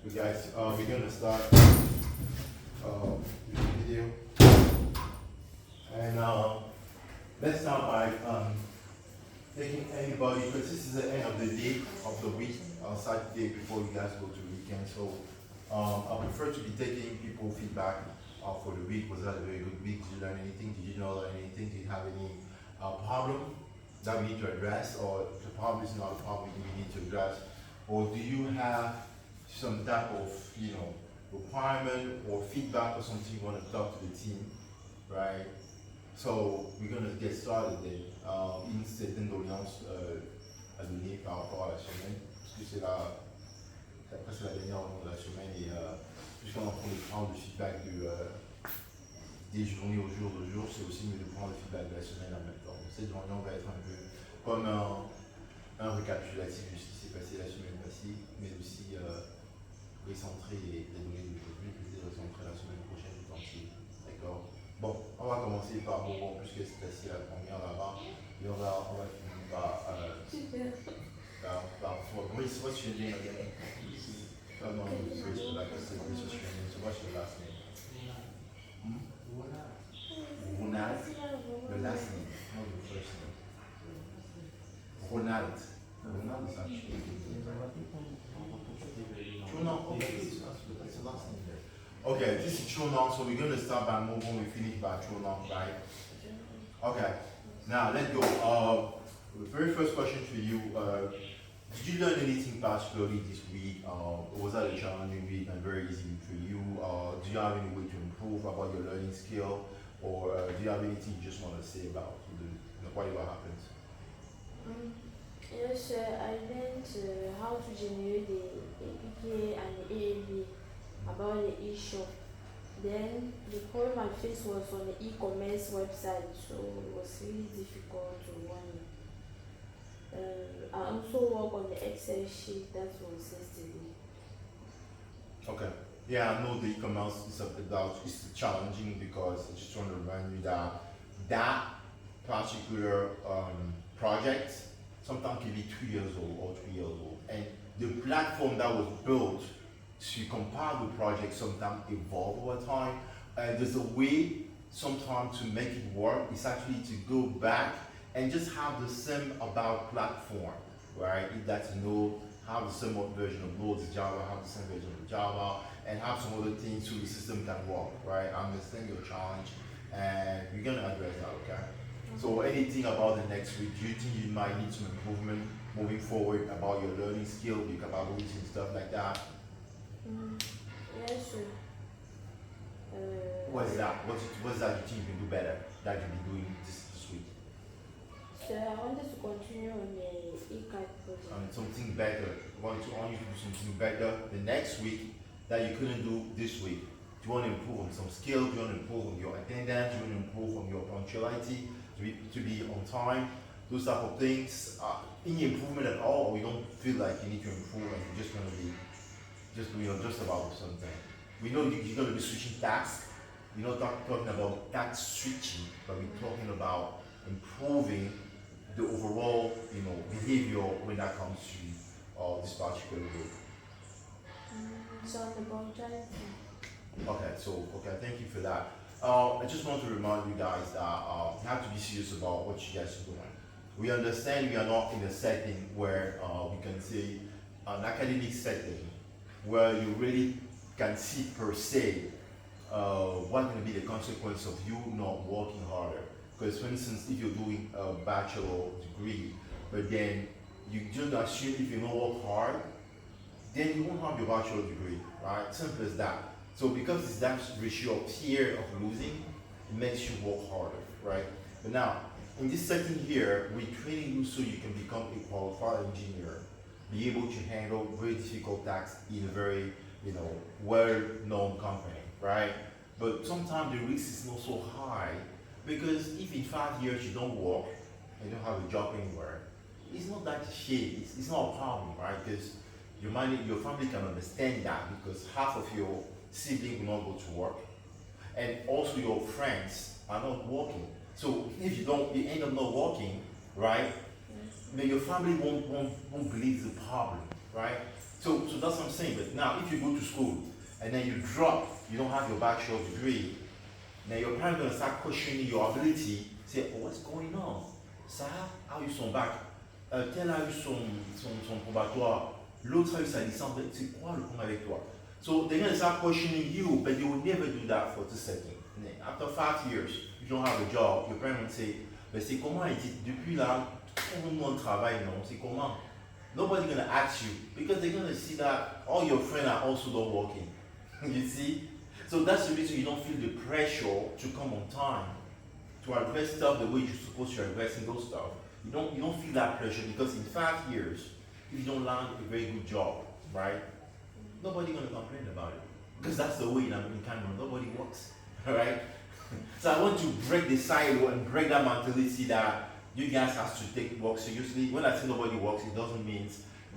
Okay, guys, we're gonna start with the video, and let's start by taking anybody, because this is the end of the day of the week, Saturday before you guys go to the weekend. So I prefer to be taking people feedback for the week. Was that a very good week? Did you learn anything? Did you not learn anything? Did you have any problem that we need to address, or the problem is not a problem we need to address, or do you have some type of requirement or feedback or something you want to talk to the team, right? So we're gonna get started then. Une certaine doléance à donner par rapport à la semaine, parce que après c'est la dernière réunion de la semaine et puisqu'on prend le feedback des journées au jour le jour, c'est aussi mieux de prendre le feedback de la semaine en même temps. Cette réunion va être un peu comme un récapitulatif de ce qui s'est passé la semaine passée, mais aussi recentrer les données d'aujourd'hui, puis recentrer la semaine prochaine tout entier. D'accord? Bon, on va commencer par Bonbon, puisque c'est assis la première là-bas, et on va finir par Grace. What's your name again? Come on, Grace, like I said, Grace, what's your name? So what's your last name? Ronald? The last name, not the first name. Ronald. Ronald is actually Chunon. Okay, that's the last name there. Okay, this is Chunon, so we're gonna start by Mobon, we finish by Chunon, right? Okay, now let's go. The very first question for you, did you learn anything particularly this week? Was that a challenging week and very easy week for you? Do you have any way to improve about your learning skill? Or do you have anything you just want to say about whatever happens? Yes, I learned how to generate the APK and the AAV about the e-shop. Then the problem I faced was on the e-commerce website, so it was really difficult to run it. I also work on the Excel sheet that was yesterday. Okay. Yeah, I know the e-commerce is challenging because I just want to remind you that that particular project sometimes can be 2 years old or 3 years old. And the platform that was built to compile the project sometimes evolve over time. And there's a way sometimes to make it work is actually to go back and just have the same about platform, right? If that's Node, have the same version of Node, Java, have the same version of Java, and have some other things so the system can work, right? I understand your challenge, and we're gonna address that, okay? So anything about the next week, do you think you might need some improvement moving forward about your learning skill, your capabilities and stuff like that? Yes, sir. What's that? What's that you think you can do better that you'll be doing this week? So I wanted to continue on the e-card project. Something better. Want you to do something better the next week that you couldn't do this week. Do you want to improve on some skill? Do you want to improve on your attendance? Do you want to improve on your punctuality? To be on time? Those type of things. Any improvement at all? We don't feel like you need to improve and you're just going to be just about something. We know you're going to be switching tasks. We're not talking about task switching, but we're talking about improving the overall, behavior when that comes to this particular group. So on the punctuality. Okay, thank you for that. I just want to remind you guys that you have to be serious about what you guys are doing. We understand we are not in a setting where we can say an academic setting where you really can see per se what's going to be the consequence of you not working harder. Because for instance, if you're doing a bachelor degree, but then you just assume if you don't work hard, then you won't have your bachelor degree, right? Simple as that. So because it's that ratio of fear of losing, it makes you work harder, right? But now, in this setting here, we're training you so you can become a qualified engineer, be able to handle very difficult tasks in a very, well-known company, right? But sometimes the risk is not so high because if in 5 years you don't work and you don't have a job anywhere, it's not that shit. It's not a problem, right? Because your family can understand that because half of your siblings will not go to work, and also your friends are not working. So if you end up not working, right? Then your family won't believe the problem, right? So that's what I'm saying. But now, if you go to school and then you drop, you don't have your bachelor's degree, now your parents gonna start questioning your ability. Say, oh, what's going on? Ça, a eu son bac. Tel a eu son probatoire. L'autre a eu sa licence. C'est quoi le problème avec toi? So they're gonna start questioning you, but you will never do that for the second. After 5 years, you don't have a job, your parents will say, mais c'est comment il dit, depuis là, tout le monde travaille, non? C'est comment? Nobody's gonna ask you because they're gonna see that all your friends are also not working. You see? So that's the reason you don't feel the pressure to come on time, to address stuff the way you're supposed to addressing those stuff. You don't feel that pressure because in 5 years, if you don't land a very good job, right? Nobody's gonna complain about it. Because that's the way in Cameroon, nobody works. Alright? So I want to break the silo and break that mentality that you guys have to take work seriously. When I say nobody works, it doesn't mean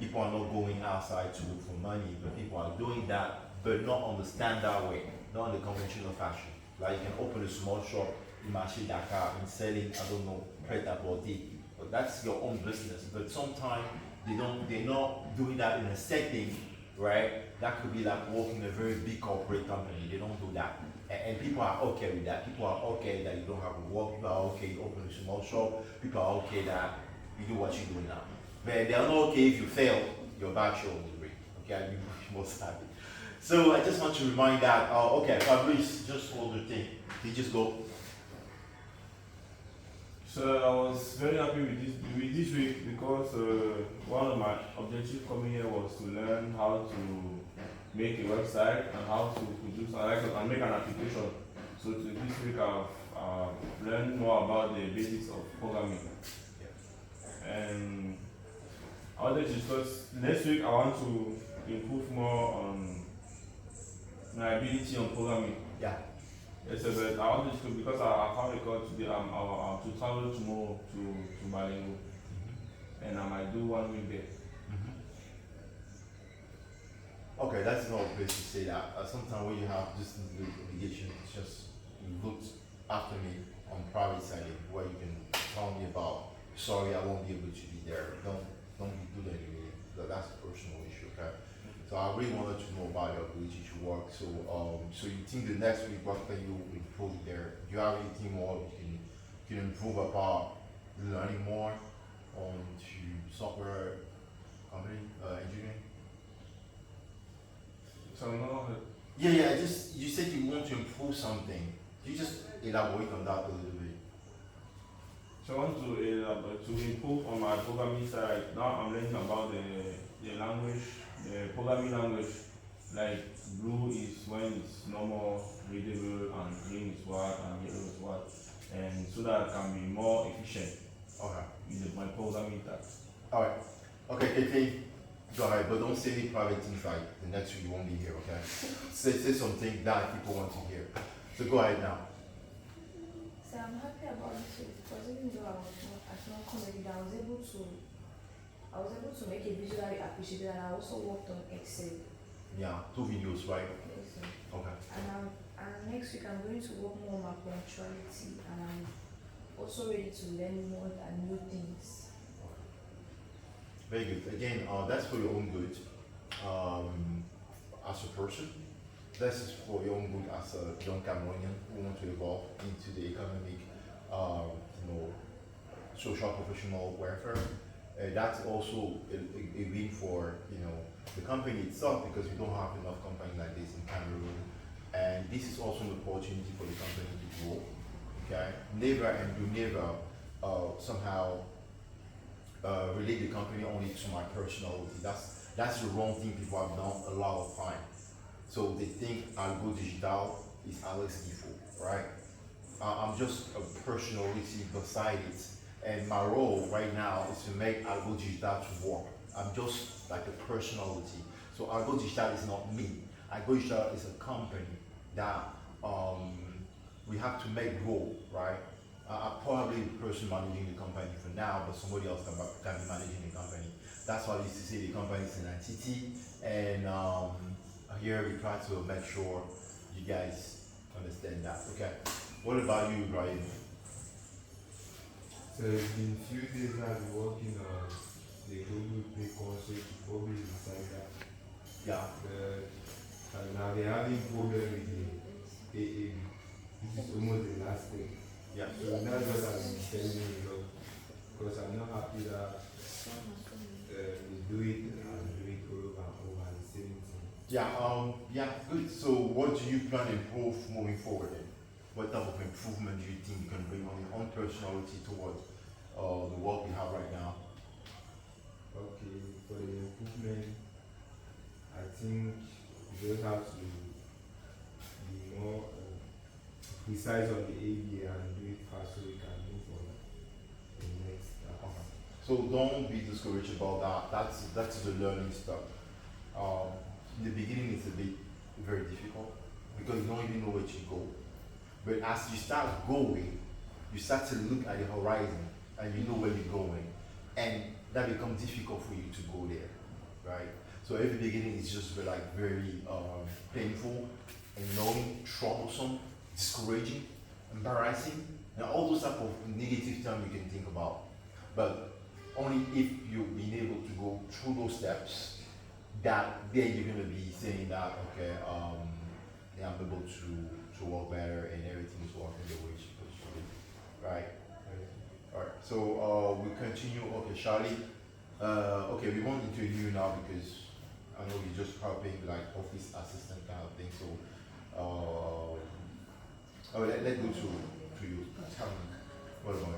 people are not going outside to look for money, but people are doing that, but not on the standard way, not in the conventional fashion. Like you can open a small shop in Marché Dakar and selling, I don't know, pret-à-porter. But that's your own business. But sometimes they're not doing that in a setting, right? That could be like working in a very big corporate company. They don't do that. And people are okay with that. People are okay that you don't have to work. People are okay you open a small shop. People are okay that you do what you're doing now. But they're not okay if you fail your bachelor's degree. Okay, I'll be much more happy. So I just want to remind that, okay, Fabrice, just hold the thing. You just go. So I was very happy with this week because one of my objectives coming here was to learn how to make a website and how to produce and make an application. So this week I've learned more about the basics of programming. And I want to discuss next week. I want to improve more on my ability on programming. Yeah. Yes, but I want to discuss because I found a call today. I'm to travel tomorrow to Balingo, and I might do 1 week there. Okay, that's not a place to say that. Sometimes when you have this obligation, it's just you looked after me on private side where you can tell me about. Sorry, I won't be able to be there. Don't do that anymore. That's a personal issue, okay? So I really wanted to know about your ability to work. So so you think the next week what can you improve there? Do you have anything more you can improve about learning more on to software company engineering? So no, Yeah. Just you said you want to improve something. Can you just elaborate on that a little bit? so I want to improve on my programming side. Now I'm learning about the language, the programming language. Like blue is when it's normal, readable, and green is what, and yellow is what, and so that I can be more efficient Okay. in my programming task. All right. Okay, KK, go ahead, but don't say any private things like the next week you won't be here, okay? Say something that people want to hear. So go ahead now. So I'm happy about this week because even though I was not comedy, I was able to make a visually appreciated, and I also worked on Excel. Yeah, 2 videos, right? Yes, sir. Okay. And next week I'm going to work more on my punctuality, and I'm also ready to learn more and new things. Very good. Again, that's for your own good as a person. This is for your own good as a young Cameroonian who want to evolve into the economic, social professional welfare. That's also a win for the company itself because we don't have enough companies like this in Cameroon, and this is also an opportunity for the company to grow. Okay, never and do never somehow relate the company only to my personality. That's the wrong thing people have done a lot of time. So they think Algo Digital is Alex Gifo, right? I'm just a personality beside it, and my role right now is to make Algo Digital to work. I'm just like a personality. So Algo Digital is not me. Algo Digital is a company that we have to make grow, right? I'm probably the person managing the company for now, but somebody else can be managing the company. That's why I used to say the company is an entity, and here we try to make sure you guys understand that. Okay. What about you, Ibrahim? So it's been few days I've been working they told me to pay also to probably decide that. Yeah. And now they're having problem with the AAB. This is almost the last thing. Yeah. So that's what I've been telling you, because I'm not happy that we do it and do it over and over the same thing. Yeah. Yeah. Good. So, what do you plan to improve moving forward? Then? What type of improvement do you think you can bring on your own personality towards the work we have right now? Okay, for the improvement, I think you just have to be more precise on the ABA and do it fast so we can move on to the next. So don't be discouraged about that. That's the learning stuff. In the beginning, it's a bit very difficult because you don't even know where to go. But as you start going, you start to look at the horizon and you know where you're going, and that becomes difficult for you to go there, right? So every beginning is just very painful, annoying, troublesome, discouraging, embarrassing, and all those type of negative terms you can think about. But only if you've been able to go through those steps, that then you're gonna be saying that okay, yeah, I'm able to work better and everything is working the way it's supposed to be, right? Alright, so we continue. Okay, Charlie. Okay, we won't interview you now because I know you're just helping like office assistant kind of thing. So, let's go to you. Tell me, what about you?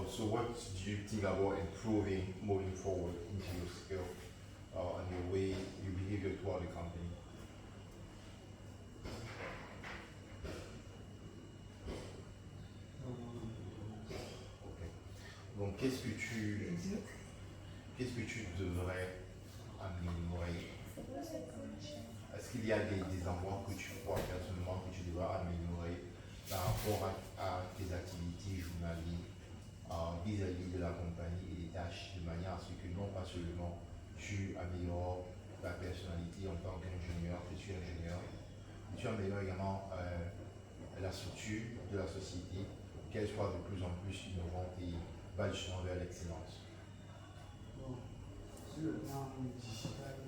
So what do you think about improving moving forward into your skill and your way, your behavior toward the company? Ok. Donc qu'est-ce que tu devrais améliorer? Est-ce qu'il y a des endroits que tu crois personnellement que tu devrais améliorer par rapport à tes activités journalières vis-à-vis de la compagnie et des tâches de manière à ce que non pas seulement tu améliores ta personnalité en tant qu'ingénieur, que tu es ingénieur, mais tu améliores également la structure de la société, qu'elle soit de plus en plus innovante et va justement vers l'excellence. Bon, sur le plan digital,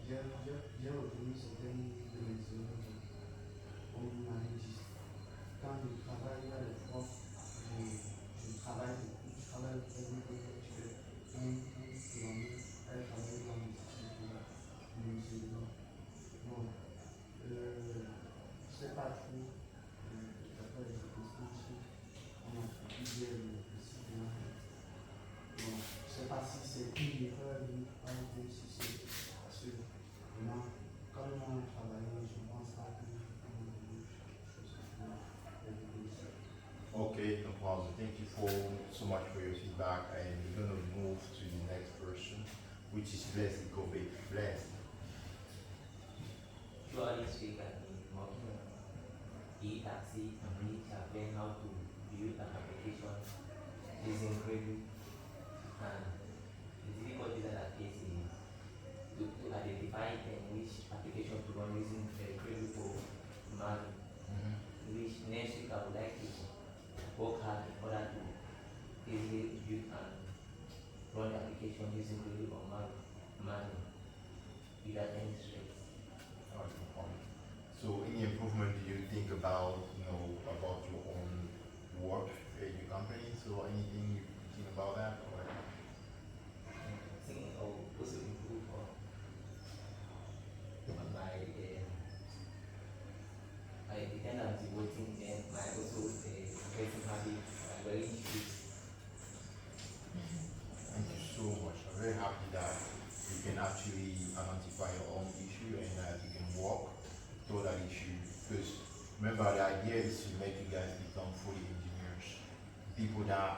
j'ai retenu certaines de mes erreurs au m'avait dit. Quand je travaille, il y a des fois, je travaille beaucoup, je travaille beaucoup, je fais un kilomètre, elle travaille dans les études. Bon, je sais pas trop, d'après les circonstances, on a plusieurs précisions. Bon, je sais pas si c'est une erreur ou pas, ou si c'est parce que vraiment, comme on a travaillé, je ne pense pas que on a eu chose pour évoluer ça. Okay, no problem. Thank you so much for your feedback, and we're gonna move to the next person, which is Blessed Kobe. Blessed. Usually speak at the working e-taxi and we have learned how to build an application using Gradle, and the difficulties that I face is to identify which application to run using Gradle or Maven. Which next week I would like to work hard in order to easily build and run the application using Gradle or Maven without any stress. Alright, no problem. So, any improvement do you think about, about your own work at your company? So, anything you think about that? Or? I think I'll also improve on my dependency voting and my also voting habit very strict. Thank you so much. I'm very happy that you can actually identify your own issue and that you can work Remember, the idea is to make you guys become fully engineers, people that